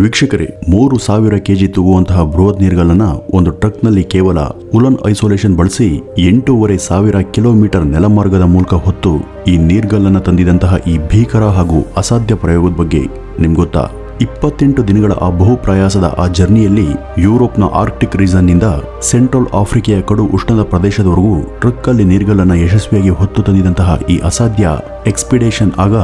ವೀಕ್ಷಕರೇ, 3000 ಕೆಜಿ ತೂಗುವಂತಹ ಬೃಹತ್ ನೀರ್ಗಲ್ಲನ್ನ ಒಂದು ಟ್ರಕ್ನಲ್ಲಿ ಕೇವಲ ಉಲನ್ ಐಸೋಲೇಷನ್ ಬಳಸಿ 8500 ಕಿಲೋಮೀಟರ್ ನೆಲಮಾರ್ಗದ ಮೂಲಕ ಹೊತ್ತು ಈ ನೀರ್ಗಲ್ಲನ್ನ ತಂದಿದಂತಹ ಈ ಭೀಕರ ಹಾಗೂ ಅಸಾಧ್ಯ ಪ್ರಯೋಗದ ಬಗ್ಗೆ ನಿಮ್ಗೊತ್ತಾ? 28 ದಿನಗಳ ಆ ಬಹುಪ್ರಯಾಸದ ಆ ಜರ್ನಿಯಲ್ಲಿ ಯುರೋಪ್ನ ಆರ್ಕ್ಟಿಕ್ ರೀಜನ್ನಿಂದ ಸೆಂಟ್ರಲ್ ಆಫ್ರಿಕೆಯ ಕಡು ಉಷ್ಣದ ಪ್ರದೇಶದವರೆಗೂ ಟ್ರಕ್ಕಲ್ಲಿ ನೀರ್ಗಲ್ಲನ್ನ ಯಶಸ್ವಿಯಾಗಿ ಹೊತ್ತು ತಂದಿದಂತಹ ಈ ಅಸಾಧ್ಯ ಎಕ್ಸ್ಪಿಡೇಷನ್ ಆಗ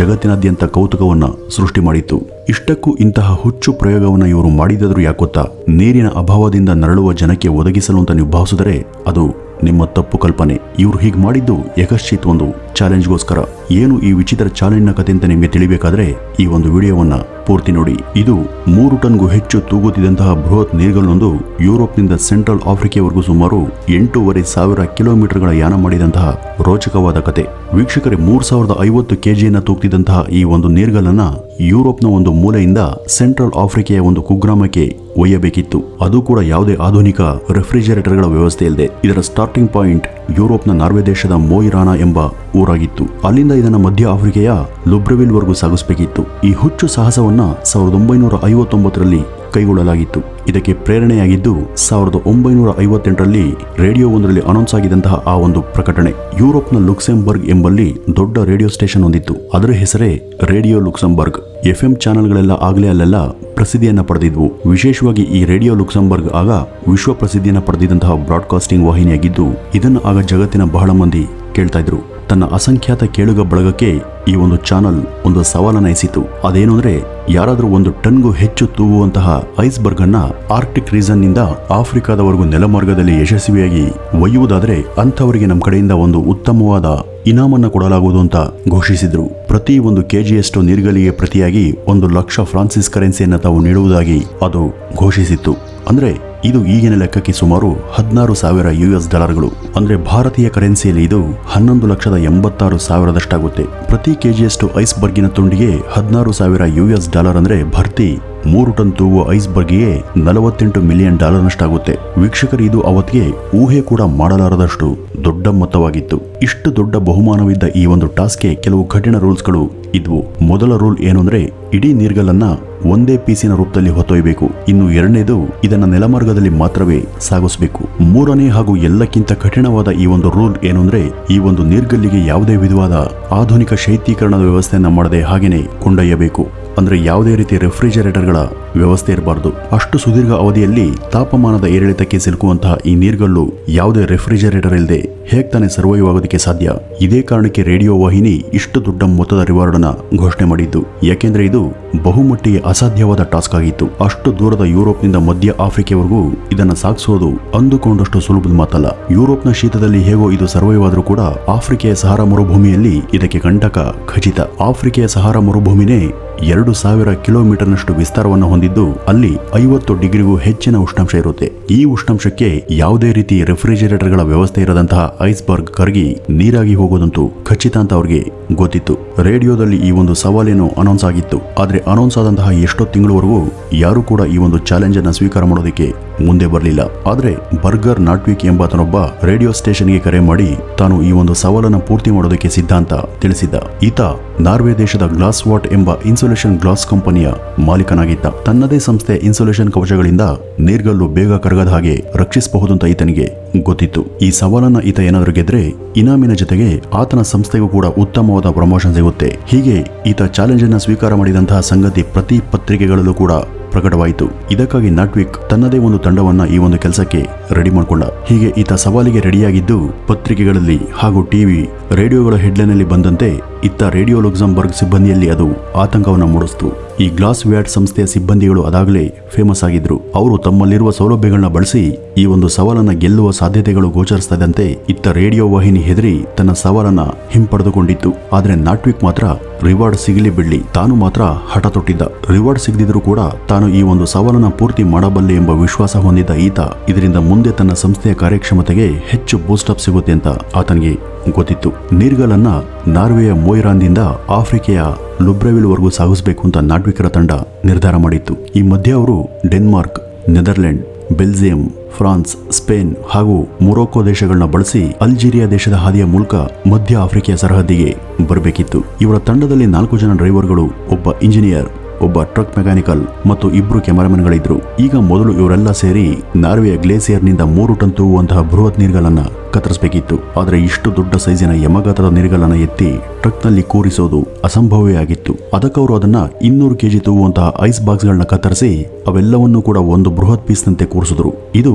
ಜಗತ್ತಿನಾದ್ಯಂತ ಕೌತುಕವನ್ನ ಸೃಷ್ಟಿ ಮಾಡಿತ್ತು. ಇಷ್ಟಕ್ಕೂ ಇಂತಹ ಹುಚ್ಚು ಪ್ರಯೋಗವನ್ನು ಇವರು ಮಾಡಿದಾದ್ರು ಯಾಕೊತ್ತಾ? ನೀರಿನ ಅಭಾವದಿಂದ ನರಳುವ ಜನಕ್ಕೆ ಒದಗಿಸಲು ಅಂತ ನೀವು ಭಾವಿಸಿದರೆ ಅದು ನಿಮ್ಮ ತಪ್ಪು ಕಲ್ಪನೆ. ಇವರು ಹೀಗೆ ಮಾಡಿದ್ದು ಯಕಶ್ಚಿತ್ ಒಂದು ಚಾಲೆಂಜ್ಗೋಸ್ಕರ. ಏನು ಈ ವಿಚಿತ್ರ ಚಾಲೆಂಜ್ನ ಕತೆ ಅಂತ ನಿಮಗೆ ತಿಳಿಬೇಕಾದ್ರೆ ಈ ಒಂದು ವಿಡಿಯೋವನ್ನ ಪೂರ್ತಿ ನೋಡಿ. ಇದು 3 ಟನ್ಗೂ ಹೆಚ್ಚು ತೂಗುತ್ತಿದ್ದಂತಹ ಬೃಹತ್ ನೀರ್ಗಲ್ಲೊಂದು ಯುರೋಪ್ನಿಂದ ಸೆಂಟ್ರಲ್ ಆಫ್ರಿಕೆವರೆಗೂ ಸುಮಾರು 8500 ಕಿಲೋಮೀಟರ್ಗಳ ಯಾನ ಮಾಡಿದಂತಹ ರೋಚಕವಾದ ಕತೆ. ವೀಕ್ಷಕರೇ, 3050 ಕೆಜಿಯನ್ನ ತೂಗ್ತಿದ್ದಂತಹ ಈ ಒಂದು ನೀರ್ಗಲ್ಲನ್ನ ಯುರೋಪ್ನ ಒಂದು ಮೂಲೆಯಿಂದ ಸೆಂಟ್ರಲ್ ಆಫ್ರಿಕೆಯ ಒಂದು ಕುಗ್ರಾಮಕ್ಕೆ ಒಯ್ಯಬೇಕಿತ್ತು. ಅದು ಕೂಡ ಯಾವುದೇ ಆಧುನಿಕ ರೆಫ್ರಿಜರೇಟರ್ಗಳ ವ್ಯವಸ್ಥೆ ಇಲ್ಲದೆ. ಇದರ ಸ್ಟಾರ್ಟಿಂಗ್ ಪಾಯಿಂಟ್ ಯುರೋಪ್ನ ನಾರ್ವೆ ದೇಶದ ಮೋಯಿರಾನಾ ಎಂಬ ಊರಾಗಿತ್ತು. ಅಲ್ಲಿಂದ ಇದನ್ನ ಮಧ್ಯ ಆಫ್ರಿಕೆಯ ಲುಬ್ರೆವಿಲ್ ವರೆಗೂ ಸಾಗಿಸಬೇಕಿತ್ತು. ಈ ಹುಚ್ಚು ಸಾಹಸವನ್ನ 1959ರಲ್ಲಿ ಕೈಗೊಳ್ಳಲಾಗಿತ್ತು. ಇದಕ್ಕೆ ಪ್ರೇರಣೆಯಾಗಿದ್ದು 1958ರಲ್ಲಿ ರೇಡಿಯೋ ಒಂದರಲ್ಲಿ ಅನೌನ್ಸ್ ಆಗಿದ್ದಂತಹ ಆ ಒಂದು ಪ್ರಕಟಣೆ. ಯುರೋಪ್ನ ಲುಕ್ಸೆಂಬರ್ಗ್ ಎಂಬಲ್ಲಿ ದೊಡ್ಡ ರೇಡಿಯೋ ಸ್ಟೇಷನ್ ಹೊಂದಿತ್ತು. ಅದರ ಹೆಸರೇ ರೇಡಿಯೋ ಲುಕ್ಸೆಂಬರ್ಗ್. FM ಚಾನೆಲ್ಗಳೆಲ್ಲ ಆಗಲೇ ಅಲ್ಲೆಲ್ಲ ಪ್ರಸಿದ್ಧಿಯನ್ನ ಪಡೆದಿದ್ವು. ವಿಶೇಷವಾಗಿ ಈ ರೇಡಿಯೋ ಲುಕ್ಸೆಂಬರ್ಗ್ ಆಗ ವಿಶ್ವ ಪ್ರಸಿದ್ಧಿಯನ್ನ ಪಡೆದಿದ್ದಂತಹ ಬ್ರಾಡ್ಕಾಸ್ಟಿಂಗ್ ವಾಹಿನಿಯಾಗಿದ್ದು ಇದನ್ನು ಆಗ ಜಗತ್ತಿನ ಬಹಳ ಮಂದಿ ಕೇಳ್ತಾ ಇದ್ರು. ತನ್ನ ಅಸಂಖ್ಯಾತ ಕೇಳುಗ ಬಳಗಕ್ಕೆ ಈ ಒಂದು ಚಾನಲ್ ಒಂದು ಸವಾಲನ್ನ ಎಸಿತು. ಅದೇನು ಅಂದ್ರೆ, ಯಾರಾದ್ರೂ 1 ಟನ್ಗೂ ಹೆಚ್ಚು ತೂಗುವಂತಹ ಐಸ್ಬರ್ಗ್ ಅನ್ನ ಆರ್ಕ್ಟಿಕ್ ರೀಜನ್ ನಿಂದ ಆಫ್ರಿಕಾದವರೆಗೂ ನೆಲಮಾರ್ಗದಲ್ಲಿ ಯಶಸ್ವಿಯಾಗಿ ಒಯ್ಯುವುದಾದ್ರೆ ಅಂಥವರಿಗೆ ನಮ್ಮ ಕಡೆಯಿಂದ ಒಂದು ಉತ್ತಮವಾದ ಇನಾಮನ್ನ ಕೊಡಲಾಗುವುದು ಅಂತ ಘೋಷಿಸಿದ್ರು. ಪ್ರತಿ 1 ಕೆಜಿಯಷ್ಟು ನೀರ್ಗಲ್ಲಿಗೆ ಪ್ರತಿಯಾಗಿ 1 ಲಕ್ಷ ಫ್ರಾನ್ಸಿಸ್ ಕರೆನ್ಸಿಯನ್ನ ತಾವು ನೀಡುವುದಾಗಿ ಅದು ಘೋಷಿಸಿತ್ತು. ಅಂದ್ರೆ ಇದು ಈಗಿನ ಲೆಕ್ಕಕ್ಕೆ ಸುಮಾರು $16,000 ಅಂದ್ರೆ ಭಾರತೀಯ ಕರೆನ್ಸಿಯಲ್ಲಿ ಇದು 11,86,000 ಪ್ರತಿ ಕೆಜಿಯಷ್ಟು ಐಸ್ಬರ್ಗಿನ ತುಂಡಿಗೆ $16,000 ಅಂದ್ರೆ ಭರ್ತಿ 3 ಟನ್ ತೂಗುವ ಐಸ್ಬರ್ಗ್ಗೆ $48 ಮಿಲಿಯನ್ ನಷ್ಟಾಗುತ್ತೆ. ವೀಕ್ಷಕರು, ಇದು ಅವತ್ತಿಗೆ ಊಹೆ ಕೂಡ ಮಾಡಲಾರದಷ್ಟು ದೊಡ್ಡ ಮೊತ್ತವಾಗಿತ್ತು. ಇಷ್ಟು ದೊಡ್ಡ ಬಹುಮಾನವಿದ್ದ ಈ ಒಂದು ಟಾಸ್ಕ್ಗೆ ಕೆಲವು ಕಠಿಣ ರೂಲ್ಸ್ಗಳು ಇದ್ವು. ಮೊದಲ ರೂಲ್ ಏನು ಅಂದ್ರೆ, ಇಡೀ ನೀರ್ಗಲ್ಲನ್ನ ಒಂದೇ ಪೀಸಿನ ರೂಪದಲ್ಲಿ ಹೊತ್ತೊಯ್ಯಬೇಕು. ಇನ್ನು ಎರಡನೇದು, ಇದನ್ನ ನೆಲಮಾರ್ಗದಲ್ಲಿ ಮಾತ್ರವೇ ಸಾಗಿಸಬೇಕು. ಮೂರನೇ ಹಾಗೂ ಎಲ್ಲಕ್ಕಿಂತ ಕಠಿಣವಾದ ಈ ಒಂದು ರೂಲ್ ಏನು ಅಂದ್ರೆ, ಈ ಒಂದು ನೀರ್ಗಲ್ಲಿಗೆ ಯಾವುದೇ ವಿಧವಾದ ಆಧುನಿಕ ಶೈತ್ಯೀಕರಣದ ವ್ಯವಸ್ಥೆಯನ್ನ ಮಾಡದೆ ಹಾಗೇನೆ ಕೊಂಡೊಯ್ಯಬೇಕು. ಅಂದ್ರೆ ಯಾವುದೇ ರೀತಿ ರೆಫ್ರಿಜರೇಟರ್ಗಳ ವ್ಯವಸ್ಥೆ ಇರಬಾರದು. ಅಷ್ಟು ಸುದೀರ್ಘ ಅವಧಿಯಲ್ಲಿ ತಾಪಮಾನದ ಏರಿಳಿತಕ್ಕೆ ಸಿಲುಕುವಂತಹ ಈ ನೀರ್ಗಲ್ಲು ಯಾವುದೇ ರೆಫ್ರಿಜರೇಟರ್ ಇಲ್ಲದೆ ಹೇಗೆ ತಾನೇ ಸರ್ವೈವ್ ಆಗೋದಕ್ಕೆ ಸಾಧ್ಯ? ಇದೇ ಕಾರಣಕ್ಕೆ ರೇಡಿಯೋ ವಾಹಿನಿ ಇಷ್ಟು ದೊಡ್ಡ ಮೊತ್ತದ ರಿವಾರ್ಡ್ ಅನ್ನ ಘೋಷಣೆ ಮಾಡಿದ್ದು. ಯಾಕೆಂದ್ರೆ ಇದು ಬಹುಮಟ್ಟಿಗೆ ಅಸಾಧ್ಯವಾದ ಟಾಸ್ಕ್ ಆಗಿತ್ತು. ಅಷ್ಟು ದೂರದ ಯುರೋಪ್ನಿಂದ ಮಧ್ಯ ಆಫ್ರಿಕೆವರೆಗೂ ಇದನ್ನ ಸಾಗಿಸೋದು ಅಂದುಕೊಂಡಷ್ಟು ಸುಲಭದ ಮಾತಲ್ಲ. ಯುರೋಪ್ನ ಶೀತದಲ್ಲಿ ಹೇಗೋ ಇದು ಸರ್ವೈವ್ ಆದ್ರೂ ಕೂಡ ಆಫ್ರಿಕೆಯ ಸಹಾರಾ ಮರುಭೂಮಿಯಲ್ಲಿ ಇದಕ್ಕೆ ಕಂಟಕ ಖಚಿತ. ಆಫ್ರಿಕೆಯ ಸಹಾರಾ ಮರುಭೂಮಿನೇ 2000 ಕಿಲೋಮೀಟರ್ನಷ್ಟು ವಿಸ್ತಾರವನ್ನು ಹೊಂದಿದ್ದು ಅಲ್ಲಿ 50 ಡಿಗ್ರಿಗೂ ಹೆಚ್ಚಿನ ಉಷ್ಣಾಂಶ ಇರುತ್ತೆ. ಈ ಉಷ್ಣಾಂಶಕ್ಕೆ ಯಾವುದೇ ರೀತಿ ರೆಫ್ರಿಜರೇಟರ್ಗಳ ವ್ಯವಸ್ಥೆ ಇರದಂತಹ ಐಸ್ಬರ್ಗ್ ಕರಗಿ ನೀರಾಗಿ ಹೋಗೋದಂತೂ ಖಚಿತ ಅಂತ ಅವ್ರಿಗೆ ಗೊತ್ತಿತ್ತು. ರೇಡಿಯೋದಲ್ಲಿ ಈ ಒಂದು ಸವಾಲೇನು ಅನೌನ್ಸ್ ಆಗಿತ್ತು. ಆದ್ರೆ ಅನೌನ್ಸ್ ಆದಂತಹ ಎಷ್ಟೋ ತಿಂಗಳವರೆಗೂ ಯಾರು ಕೂಡ ಈ ಒಂದು ಚಾಲೆಂಜ್ ಅನ್ನ ಸ್ವೀಕಾರ ಮಾಡೋದಕ್ಕೆ ಮುಂದೆ ಬರಲಿಲ್ಲ. ಆದ್ರೆ ಬರ್ಗರ್ ನಾಟ್ವಿಕ್ ಎಂಬಾತನೊಬ್ಬ ರೇಡಿಯೋ ಸ್ಟೇಷನ್ಗೆ ಕರೆ ಮಾಡಿ ತಾನು ಈ ಒಂದು ಸವಾಲನ್ನು ಪೂರ್ತಿ ಮಾಡೋದಕ್ಕೆ ಸಿದ್ಧ ಅಂತ ತಿಳಿಸಿದ್ದ. ಈತ ನಾರ್ವೆ ದೇಶದ ಗ್ಲಾಸ್ ವಾಟ್ ಎಂಬ ಇನ್ಸುಲೇಷನ್ ಗ್ಲಾಸ್ ಕಂಪನಿಯ ಮಾಲೀಕನಾಗಿದ್ದ. ತನ್ನದೇ ಸಂಸ್ಥೆ ಇನ್ಸುಲೇಷನ್ ಕವಚಗಳಿಂದ ನೀರ್ಗಲ್ಲು ಬೇಗ ಕರಗದ ಹಾಗೆ ರಕ್ಷಿಸಬಹುದು ಅಂತ ಈತನಿಗೆ ಗೊತ್ತಿತ್ತು. ಈ ಸವಾಲನ್ನ ಈತ ಏನಾದರೂ ಗೆದ್ರೆ ಇನಾಮಿನ ಜೊತೆಗೆ ಆತನ ಸಂಸ್ಥೆಗೂ ಕೂಡ ಉತ್ತಮವಾದ ಪ್ರಮೋಷನ್ ಸಿಗುತ್ತೆ. ಹೀಗೆ ಈತ ಚಾಲೆಂಜ್ ಅನ್ನ ಸ್ವೀಕಾರ ಮಾಡಿದಂತಹ ಸಂಗತಿ ಪ್ರತಿ ಪತ್ರಿಕೆಗಳಲ್ಲೂ ಕೂಡ ಪ್ರಕಟವಾಯಿತು. ಇದಕ್ಕಾಗಿ ನಾಟ್ವಿಕ್ ತನ್ನದೇ ಒಂದು ತಂಡವನ್ನ ಈ ಒಂದು ಕೆಲಸಕ್ಕೆ ರೆಡಿ ಮಾಡಿಕೊಂಡ. ಹೀಗೆ ಈತ ಸವಾಲಿಗೆ ರೆಡಿಯಾಗಿದ್ದು ಪತ್ರಿಕೆಗಳಲ್ಲಿ ಹಾಗೂ ಟಿವಿ ರೇಡಿಯೋಗಳ ಹೆಡ್ಲೈನ್ನಲ್ಲಿ ಬಂದಂತೆ ಇತ್ತ ರೇಡಿಯೋ ಲುಕ್ಸೆಂಬರ್ಗ್ ಸಿಬ್ಬಂದಿಯಲ್ಲಿ ಅದು ಆತಂಕವನ್ನು ಮೂಡಿಸಿತು. ಈ ಗ್ಲಾಸ್ ವ್ಯಾಟ್ ಸಂಸ್ಥೆಯ ಸಿಬ್ಬಂದಿಗಳು ಅದಾಗಲೇ ಫೇಮಸ್ ಆಗಿದ್ರು. ಅವರು ತಮ್ಮಲ್ಲಿರುವ ಸೌಲಭ್ಯಗಳನ್ನ ಬಳಸಿ ಈ ಒಂದು ಸವಾಲನ್ನ ಗೆಲ್ಲುವ ಸಾಧ್ಯತೆಗಳು ಗೋಚರಿಸ್ತಾ ಇದ್ದಂತೆ ಇತ್ತ ರೇಡಿಯೋ ವಾಹಿನಿ ಹೆದರಿ ತನ್ನ ಸವಾಲನ್ನ ಹಿಂಪಡೆದುಕೊಂಡಿತ್ತು. ಆದ್ರೆ ನಾಟ್ವಿಕ್ ಮಾತ್ರ ರಿವಾರ್ಡ್ ಸಿಗಲಿ ಬಿಡ್ಲಿ, ತಾನು ಮಾತ್ರ ಹಠ ತೊಟ್ಟಿದ್ದ. ರಿವಾರ್ಡ್ ಸಿಗದಿದ್ರು ಕೂಡ ತಾನು ಈ ಒಂದು ಸವಾಲನ್ನ ಪೂರ್ತಿ ಮಾಡಬಲ್ಲೆ ಎಂಬ ವಿಶ್ವಾಸ ಹೊಂದಿದ್ದ ಈತ ಇದರಿಂದ ಮುಂದೆ ತನ್ನ ಸಂಸ್ಥೆಯ ಕಾರ್ಯಕ್ಷಮತೆಗೆ ಹೆಚ್ಚು ಬೂಸ್ಟಪ್ ಸಿಗುತ್ತೆ ಅಂತ ಆತನಿಗೆ ಗೊತ್ತಿತ್ತು. ನೀರ್ಗಲ್ಲನ್ನ ನಾರ್ವೆಯ ಮೋಯಿರಾನ್ದಿಂದ ಆಫ್ರಿಕೆಯ ಲುಬ್ರೆವಿಲ್ ವರೆಗೂ ಸಾಗಿಸಬೇಕು ಅಂತ ನಾಟ್ವಿಕರ ತಂಡ ನಿರ್ಧಾರ ಮಾಡಿತ್ತು. ಈ ಮಧ್ಯೆ ಅವರು Denmark, Netherland, Belgium, France, Spain ಹಾಗೂ ಮೊರೊಕೊ ದೇಶಗಳನ್ನ ಬಳಸಿ ಅಲ್ಜೀರಿಯಾ ದೇಶದ ಹಾದಿಯ ಮೂಲಕ ಮಧ್ಯ ಆಫ್ರಿಕೆಯ ಸರಹದ್ದಿಗೆ ಬರಬೇಕಿತ್ತು. ಇವರ ತಂಡದಲ್ಲಿ 4 ಜನ ಡ್ರೈವರ್ಗಳು, ಒಬ್ಬ ಇಂಜಿನಿಯರ್, ಒಬ್ಬ ಟ್ರಕ್ ಮೆಕ್ಯಾನಿಕಲ್ ಮತ್ತು 2 ಕ್ಯಾಮರಾಮನ್ಗಳಿದ್ರು. ಈಗ ಮೊದಲು ಇವರೆಲ್ಲ ಸೇರಿ ನಾರ್ವೆಯ ಗ್ಲೇಸಿಯರ್ನಿಂದ 3 ಟನ್ ತೂಗುವಂತಹ ಬೃಹತ್ ನೀರ್ಗಲನ್ನ ಕತ್ತರಿಸಬೇಕಿತ್ತು. ಆದರೆ ಇಷ್ಟು ದೊಡ್ಡ ಸೈಜಿನ ಯಮಗಾತ್ರದ ನೀರ್ಗಲನ್ನ ಎತ್ತಿ ಟ್ರಕ್ನಲ್ಲಿ ಕೂರಿಸೋದು ಅಸಂಭವವೇ ಆಗಿತ್ತು. ಅದಕ್ಕವರು ಅದನ್ನ 200 ಕೆಜಿ ತೂಗುವಂತಹ ಐಸ್ ಬಾಕ್ಸ್ಗಳನ್ನ ಕತ್ತರಿಸಿ ಅವೆಲ್ಲವನ್ನೂ ಕೂಡ ಒಂದು ಬೃಹತ್ ಪೀಸ್ನಂತೆ ಕೂರಿಸಿದ್ರು. ಇದು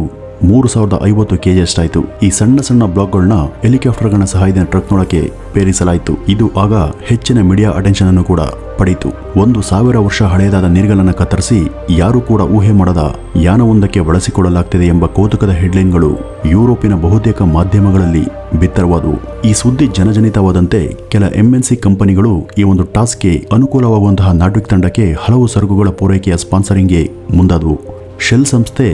3050 ಕೆಜಿ ಅಷ್ಟಾಯಿತು. ಈ ಸಣ್ಣ ಸಣ್ಣ ಬ್ಲಾಕ್ಗಳನ್ನ ಹೆಲಿಕಾಪ್ಟರ್ಗಳ ಸಹಾಯದಿಂದ ಟ್ರಕ್ನೊಳಗೆ ಪೇರಿಸಲಾಯಿತು. ಇದು ಆಗ ಹೆಚ್ಚಿನ ಮೀಡಿಯಾ ಅಟೆನ್ಷನ್ ಅನ್ನು ಕೂಡ ಪಡೆಯಿತು. 1000 ವರ್ಷ ಹಳೆಯದಾದ ನೀರ್ಗಲನ್ನ ಕತ್ತರಿಸಿ ಯಾರು ಕೂಡ ಊಹೆ ಮಾಡದ ಯಾನವೊಂದಕ್ಕೆ ಬಳಸಿಕೊಳ್ಳಲಾಗ್ತಿದೆ ಎಂಬ ಕೌತುಕದ ಹೆಡ್ಲೈನ್ಗಳು ಯುರೋಪಿನ ಬಹುತೇಕ ಮಾಧ್ಯಮಗಳಲ್ಲಿ ಬಿತ್ತರವಾದವು. ಈ ಸುದ್ದಿ ಜನಜನಿತವಾದಂತೆ ಕೆಲ MNC ಕಂಪನಿಗಳು ಈ ಒಂದು ಟಾಸ್ಕ್ಗೆ ಅನುಕೂಲವಾಗುವಂತಹ ನಾಟ್ವಿಕ್ ತಂಡಕ್ಕೆ ಹಲವು ಸರಕುಗಳ ಪೂರೈಕೆಯ ಸ್ಪಾನ್ಸರಿಂಗ್ಗೆ ಮುಂದಾದವು. ಶೆಲ್ ಸಂಸ್ಥೆ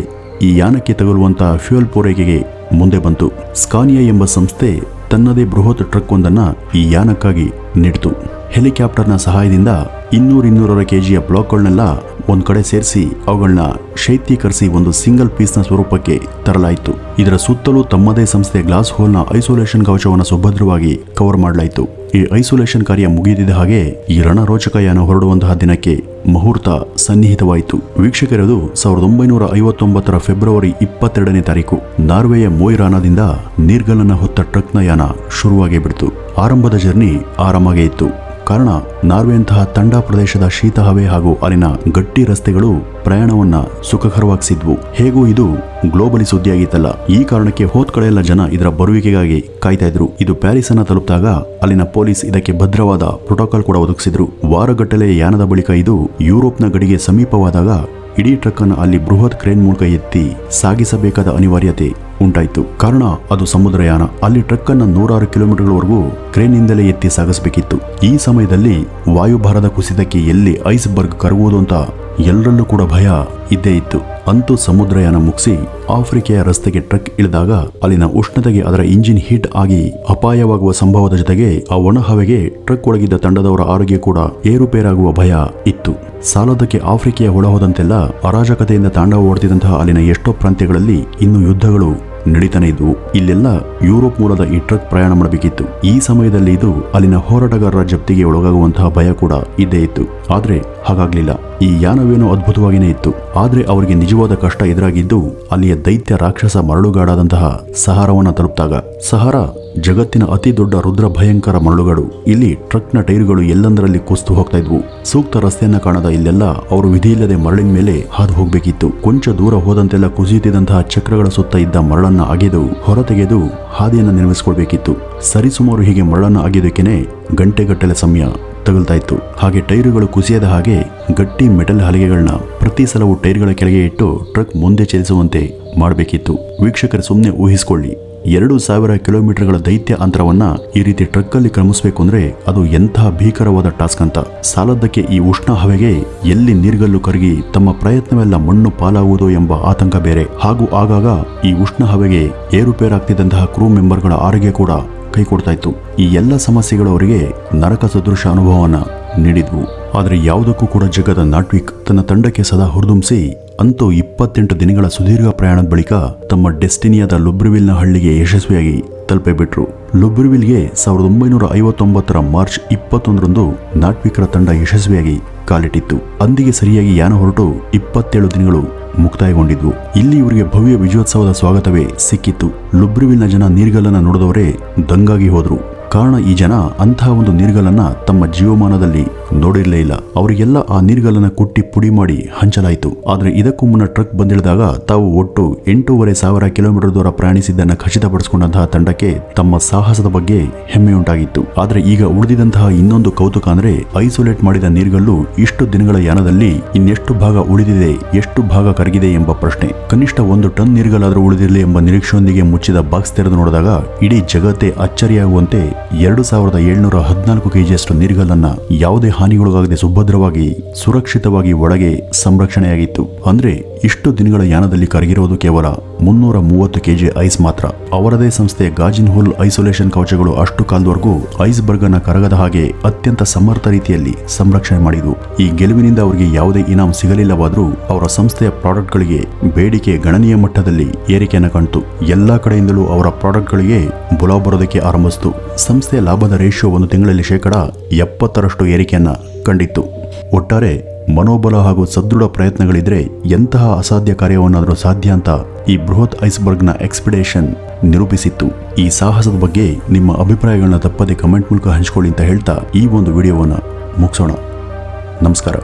ಈ ಯಾನಕ್ಕೆ ತಗುಲುವಂತಹ ಫ್ಯೂಯಲ್ ಪೂರೈಕೆಗೆ ಮುಂದೆ ಬಂತು. ಸ್ಕಾನಿಯಾ ಎಂಬ ಸಂಸ್ಥೆ ತನ್ನದೇ ಬೃಹತ್ ಟ್ರಕ್ ಒಂದನ್ನ ಈ ಯಾನಕ್ಕಾಗಿ ನೀಡಿತು. ಹೆಲಿಕಾಪ್ಟರ್ನ ಸಹಾಯದಿಂದ 200 ಕೆಜಿಯ ಬ್ಲಾಕ್ಗಳನ್ನೆಲ್ಲ ಒಂದ್ ಕಡೆ ಸೇರಿಸಿ ಅವುಗಳನ್ನ ಶೈತ್ಯೀಕರಿಸಿ ಒಂದು ಸಿಂಗಲ್ ಪೀಸ್ನ ಸ್ವರೂಪಕ್ಕೆ ತರಲಾಯಿತು. ಇದರ ಸುತ್ತಲೂ ತಮ್ಮದೇ ಸಂಸ್ಥೆ ಗ್ಲಾಸ್ ಹೋಲ್ನ ಐಸೋಲೇಷನ್ ಕವಚವನ್ನು ಸುಭದ್ರವಾಗಿ ಕವರ್ ಮಾಡಲಾಯಿತು. ಈ ಐಸೋಲೇಷನ್ ಕಾರ್ಯ ಮುಗಿದಿದ್ದ ಹಾಗೆ ಈ ರಣರೋಚಕ ಯಾನ ಹೊರಡುವಂತಹ ದಿನಕ್ಕೆ ಮುಹೂರ್ತ ಸನ್ನಿಹಿತವಾಯಿತು. ವೀಕ್ಷಕರದು 1959 ಫೆಬ್ರವರಿ 22ನೇ ತಾರೀಕು ನಾರ್ವೆಯ ಮೋಯಿರಾನದಿಂದ ನೀರ್ಗಲನ್ನ ಹೊತ್ತ ಟ್ರಕ್ನ ಯಾನ ಶುರುವಾಗೇ ಬಿಡ್ತು. ಆರಂಭದ ಜರ್ನಿ ಆರಾಮಾಗೇ ಇತ್ತು. ಕಾರಣ ನಾರ್ವೆಯಂತಹ ತಂಡ ಪ್ರದೇಶದ ಶೀತ ಹವೆ ಹಾಗೂ ಅಲ್ಲಿನ ಗಟ್ಟಿ ರಸ್ತೆಗಳು ಪ್ರಯಾಣವನ್ನ ಸುಖಕರವಾಗಿಸಿದ್ವು. ಹೇಗೂ ಇದು ಗ್ಲೋಬಲಿ ಸುದ್ದಿಯಾಗಿತ್ತಲ್ಲ, ಈ ಕಾರಣಕ್ಕೆ ಹೋದ ಕಡೆಯೆಲ್ಲ ಜನ ಇದರ ಬರುವಿಕೆಗಾಗಿ ಕಾಯ್ತಾ ಇದ್ರು. ಇದು ಪ್ಯಾರಿಸ್ ಅನ್ನ ತಲುಪಿದಾಗ ಅಲ್ಲಿನ ಪೊಲೀಸ್ ಇದಕ್ಕೆ ಭದ್ರವಾದ ಪ್ರೋಟೋಕಾಲ್ ಕೂಡ ಒದಗಿಸಿದ್ರು. ವಾರಗಟ್ಟಲೆ ಯಾನದ ಬಳಿಕ ಇದು ಯುರೋಪ್ನ ಗಡಿಗೆ ಸಮೀಪವಾದಾಗ ಇಡೀ ಟ್ರಕ್ ಅನ್ನು ಅಲ್ಲಿ ಬೃಹತ್ ಕ್ರೇನ್ ಮೂಲಕ ಎತ್ತಿ ಸಾಗಿಸಬೇಕಾದ ಅನಿವಾರ್ಯತೆ ಉಂಟಾಯಿತು. ಕಾರಣ ಅದು ಸಮುದ್ರಯಾನ. ಅಲ್ಲಿ ಟ್ರಕ್ ಅನ್ನ 106 ಕಿಲೋಮೀಟರ್ವರೆಗೂ ಕ್ರೇನ್ನಿಂದಲೇ ಎತ್ತಿ ಸಾಗಿಸಬೇಕಿತ್ತು. ಈ ಸಮಯದಲ್ಲಿ ವಾಯುಭಾರದ ಕುಸಿತಕ್ಕೆ ಎಲ್ಲಿ ಐಸ್ ಬರ್ಗ್ ಕರಗುವುದು ಅಂತ ಎಲ್ಲರಲ್ಲೂ ಕೂಡ ಭಯ ಇದ್ದೇ ಇತ್ತು. ಅಂತೂ ಸಮುದ್ರಯಾನ ಮುಗಿಸಿ ಆಫ್ರಿಕೆಯ ರಸ್ತೆಗೆ ಟ್ರಕ್ ಇಳಿದಾಗ ಅಲ್ಲಿನ ಉಷ್ಣತೆಗೆ ಅದರ ಇಂಜಿನ್ ಹೀಟ್ ಆಗಿ ಅಪಾಯವಾಗುವ ಸಂಭವದ ಜೊತೆಗೆ ಆ ಒಣ ಹವೆಗೆ ಟ್ರಕ್ ಒಳಗಿದ್ದ ತಂಡದವರ ಆರೋಗ್ಯ ಕೂಡ ಏರುಪೇರಾಗುವ ಭಯ ಇತ್ತು. ಸಾಲದಕ್ಕೆ ಆಫ್ರಿಕೆಯ ಒಳಹೋದಂತೆಲ್ಲ ಅರಾಜಕತೆಯಿಂದ ತಾಂಡವವಾಡುತ್ತಿದ್ದಂತಹ ಅಲ್ಲಿನ ಎಷ್ಟೋ ಪ್ರಾಂತ್ಯಗಳಲ್ಲಿ ಇನ್ನೂ ಯುದ್ಧಗಳು ನಡೀತಾನೆ ಇದ್ವು. ಇಲ್ಲೆಲ್ಲ ಯುರೋಪ್ ಮೂಲದ ಈ ಟ್ರಕ್ ಪ್ರಯಾಣ ಮಾಡಬೇಕಿತ್ತು. ಈ ಸಮಯದಲ್ಲಿ ಇದು ಅಲ್ಲಿನ ಹೋರಾಟಗಾರರ ಜಪ್ತಿಗೆ ಒಳಗಾಗುವಂತಹ ಭಯ ಕೂಡ ಇದ್ದೇ ಇತ್ತು. ಆದ್ರೆ ಹಾಗಾಗ್ಲಿಲ್ಲ. ಈ ಯಾನವೇನೋ ಅದ್ಭುತವಾಗಿಯೇ ಇತ್ತು. ಆದ್ರೆ ಅವರಿಗೆ ನಿಜವಾದ ಕಷ್ಟ ಎದುರಾಗಿದ್ದು ಅಲ್ಲಿಯ ದೈತ್ಯ ರಾಕ್ಷಸ ಮರಳುಗಾಡಾದಂತಹ ಸಹಾರವನ್ನ ತಲುಪಿದಾಗ. ಸಹಾರ ಜಗತ್ತಿನ ಅತಿ ದೊಡ್ಡ ರುದ್ರ ಭಯಂಕರ ಮರಳುಗಾಡು. ಇಲ್ಲಿ ಟ್ರಕ್ನ ಟೈರ್ಗಳು ಎಲ್ಲಂದರಲ್ಲಿ ಕುಸಿದು ಹೋಗ್ತಾ ಇದ್ವು. ಸೂಕ್ತ ರಸ್ತೆಯನ್ನ ಕಾಣದ ಇಲ್ಲೆಲ್ಲ ಅವರು ವಿಧಿಯಿಲ್ಲದೆ ಮರಳಿನ ಮೇಲೆ ಹಾದು ಹೋಗ್ಬೇಕಿತ್ತು. ಕೊಂಚ ದೂರ ಹೋದಂತೆಲ್ಲ ಕುಸಿಯುತ್ತಿದ್ದಂತಹ ಚಕ್ರಗಳ ಸುತ್ತ ಇದ್ದ ಮರಳನ್ನ ಅಗೆದು ಹೊರತೆಗೆದು ಹಾದಿಯನ್ನ ನಿರ್ಮಿಸಿಕೊಳ್ಬೇಕಿತ್ತು. ಸರಿಸುಮಾರು ಹೀಗೆ ಮರಳನ್ನು ಅಗೆಯೋದಕ್ಕೇನೆ ಗಂಟೆಗಟ್ಟಲೆ ಸಮಯ ತಗುಲ್ತಾ ಇತ್ತು. ಹಾಗೆ ಟೈರುಗಳು ಕುಸಿಯದ ಹಾಗೆ ಗಟ್ಟಿ ಮೆಟಲ್ ಹಲಗೆಗಳನ್ನ ಪ್ರತಿ ಸಲವೂ ಟೈರ್ಗಳ ಕೆಳಗೆ ಇಟ್ಟು ಟ್ರಕ್ ಮುಂದೆ ಚಲಿಸುವಂತೆ ಮಾಡಬೇಕಿತ್ತು. ವೀಕ್ಷಕರು ಸುಮ್ಮನೆ ಊಹಿಸಿಕೊಳ್ಳಿ, 2000 ಕಿಲೋಮೀಟರ್ಗಳ ದೈತ್ಯ ಅಂತರವನ್ನ ಈ ರೀತಿ ಟ್ರಕ್ಕಲ್ಲಿ ಕ್ರಮಿಸಬೇಕು ಅಂದ್ರೆ ಅದು ಎಂತಹ ಭೀಕರವಾದ ಟಾಸ್ಕ್ ಅಂತ. ಸಾಲದ್ದಕ್ಕೆ ಈ ಉಷ್ಣ ಹವೆಗೆ ಎಲ್ಲಿ ನೀರ್ಗಲ್ಲು ಕರಗಿ ತಮ್ಮ ಪ್ರಯತ್ನವೆಲ್ಲ ಮಣ್ಣು ಪಾಲಾಗುವುದೋ ಎಂಬ ಆತಂಕ ಬೇರೆ. ಹಾಗೂ ಆಗಾಗ ಈ ಉಷ್ಣ ಹವೆಗೆ ಏರುಪೇರಾಗ್ತಿದ್ದಂತಹ ಕ್ರೂ ಮೆಂಬರ್ಗಳ ಆರೋಗ್ಯ ಕೂಡ ಕೈ ಕೊಡ್ತಾ ಇತ್ತು. ಈ ಎಲ್ಲ ಸಮಸ್ಯೆಗಳು ಅವರಿಗೆ ನರಕ ಸದೃಶ ಅನುಭವವನ್ನ ನೀಡಿದ್ವು. ಆದರೆ ಯಾವುದಕ್ಕೂ ಕೂಡ ಜಗದ ನಾಟ್ವಿಕ್ ತನ್ನ ತಂಡಕ್ಕೆ ಸದಾ ಹುರಿದುಂಬಿಸಿ ಅಂತೂ 28 ದಿನಗಳ ಸುದೀರ್ಘ ಪ್ರಯಾಣದ ಬಳಿಕ ತಮ್ಮ ಡೆಸ್ಟಿನಿಯಾದ ಲುಬ್ರಿವಿಲ್ನ ಹಳ್ಳಿಗೆ ಯಶಸ್ವಿಯಾಗಿ ತಲುಪೇ ಬಿಟ್ರು. ಲುಬ್ರಿವಿಲ್ಗೆ 1959 ಮಾರ್ಚ್ 21ರಂದು ನಾಟ್ವಿಕರ ತಂಡ ಯಶಸ್ವಿಯಾಗಿ ಕಾಲಿಟ್ಟಿತ್ತು. ಅಂದಿಗೆ ಸರಿಯಾಗಿ ಯಾನ ಹೊರಟು 27 ದಿನಗಳು ಮುಕ್ತಾಯಗೊಂಡಿದ್ವು. ಇಲ್ಲಿ ಇವರಿಗೆ ಭವ್ಯ ವಿಜಯೋತ್ಸವದ ಸ್ವಾಗತವೇ ಸಿಕ್ಕಿತ್ತು. ಲುಬ್ರಿವಿಲ್ನ ಜನ ನೀರ್ಗಲ್ಲನ್ನ ನೋಡಿದವರೇ ದಂಗಾಗಿ ಹೋದ್ರು. ಕಾರಣ ಈ ಜನ ಅಂತಹ ಒಂದು ನೀರ್ಗಲ್ಲನ್ನ ತಮ್ಮ ಜೀವಮಾನದಲ್ಲಿ ನೋಡಿರಲೇ ಇಲ್ಲ. ಅವರಿಗೆಲ್ಲ ಆ ನೀರ್ಗಲ್ಲನ್ನ ಕುಟ್ಟಿ ಪುಡಿ ಮಾಡಿ ಹಂಚಲಾಯಿತು. ಆದ್ರೆ ಇದಕ್ಕೂ ಮುನ್ನ ಟ್ರಕ್ ಬಂದಿಳಿದಾಗ ತಾವು ಒಟ್ಟು 8,500 ಕಿಲೋಮೀಟರ್ ದೂರ ಪ್ರಯಾಣಿಸಿದ್ದನ್ನ ಖಚಿತಪಡಿಸಿಕೊಂಡಂತಹ ತಂಡಕ್ಕೆ ತಮ್ಮ ಸಾಹಸದ ಬಗ್ಗೆ ಹೆಮ್ಮೆಯುಂಟಾಗಿತ್ತು. ಆದ್ರೆ ಈಗ ಉಳಿದಿದ್ದಂತಹ ಇನ್ನೊಂದು ಕೌತುಕ ಅಂದ್ರೆ ಐಸೋಲೇಟ್ ಮಾಡಿದ ನೀರ್ಗಲ್ಲು ಇಷ್ಟು ದಿನಗಳ ಯಾನದಲ್ಲಿ ಇನ್ನೆಷ್ಟು ಭಾಗ ಉಳಿದಿದೆ, ಎಷ್ಟು ಭಾಗ ಕರಗಿದೆ ಎಂಬ ಪ್ರಶ್ನೆ. ಕನಿಷ್ಠ 1 ಟನ್ ನೀರ್ಗಲ್ಲಾದ್ರೂ ಉಳಿದಿರಲಿ ಎಂಬ ನಿರೀಕ್ಷೆಯೊಂದಿಗೆ ಮುಚ್ಚಿದ ಬಾಕ್ಸ್ ತೆರೆದು ನೋಡಿದಾಗ ಇಡೀ ಜಗತ್ತೇ ಅಚ್ಚರಿಯಾಗುವಂತೆ 2714 ಕೆಜಿಯಷ್ಟು ನೀರ್ಗಲ್ಲನ್ನ ಯಾವುದೇ ಹಾನಿಗೊಳಗಾಗದೆ ಸುಭದ್ರವಾಗಿ ಸುರಕ್ಷಿತವಾಗಿ ಒಳಗೆ ಸಂರಕ್ಷಣೆಯಾಗಿತ್ತು. ಅಂದ್ರೆ ಇಷ್ಟು ದಿನಗಳ ಯಾನದಲ್ಲಿ ಕರಗಿರೋದು ಕೇವಲ 330 ಕೆಜಿ ಐಸ್ ಮಾತ್ರ. ಅವರದೇ ಸಂಸ್ಥೆ ಗಾಜಿನ್ ಹೋಲ್ ಐಸೋಲೇಷನ್ ಕವಚಗಳು ಅಷ್ಟು ಕಾಲದವರೆಗೂ ಐಸ್ ಬರ್ಗ್ ಅನ್ನ ಕರಗದ ಹಾಗೆ ಅತ್ಯಂತ ಸಮರ್ಥ ರೀತಿಯಲ್ಲಿ ಸಂರಕ್ಷಣೆ ಮಾಡಿದ್ವು. ಈ ಗೆಲುವಿನಿಂದ ಅವರಿಗೆ ಯಾವುದೇ ಇನಾಮ್ ಸಿಗಲಿಲ್ಲವಾದ್ರೂ ಅವರ ಸಂಸ್ಥೆಯ ಪ್ರಾಡಕ್ಟ್ಗಳಿಗೆ ಬೇಡಿಕೆ ಗಣನೀಯ ಮಟ್ಟದಲ್ಲಿ ಏರಿಕೆಯನ್ನು ಕಾಣ್ತು. ಎಲ್ಲಾ ಕಡೆಯಿಂದಲೂ ಅವರ ಪ್ರಾಡಕ್ಟ್ಗಳಿಗೆ ಬುಲಾವ್ ಬರೋದಕ್ಕೆ ಆರಂಭಿಸಿತು. ಸಂಸ್ಥೆಯ ಲಾಭದ ರೇಷಿಯೋ ಒಂದು ತಿಂಗಳಲ್ಲಿ 70% ಏರಿಕೆಯನ್ನ ಕಂಡಿತ್ತು. ಒಟ್ಟಾರೆ ಮನೋಬಲ ಹಾಗೂ ಸದೃಢ ಪ್ರಯತ್ನಗಳಿದ್ರೆ ಎಂತಹ ಅಸಾಧ್ಯ ಕಾರ್ಯವನ್ನಾದರೂ ಸಾಧ್ಯ ಅಂತ ಈ ಬೃಹತ್ ಐಸ್ಬರ್ಗ್ನ ಎಕ್ಸ್ಪಿಡೇಷನ್ ನಿರೂಪಿಸಿತ್ತು. ಈ ಸಾಹಸದ ಬಗ್ಗೆ ನಿಮ್ಮ ಅಭಿಪ್ರಾಯಗಳನ್ನ ತಪ್ಪದೆ ಕಮೆಂಟ್ ಮೂಲಕ ಹಂಚಿಕೊಳ್ಳಿ ಅಂತ ಹೇಳ್ತಾ ಈ ಒಂದು ವಿಡಿಯೋವನ್ನು ಮುಗಿಸೋಣ. ನಮಸ್ಕಾರ.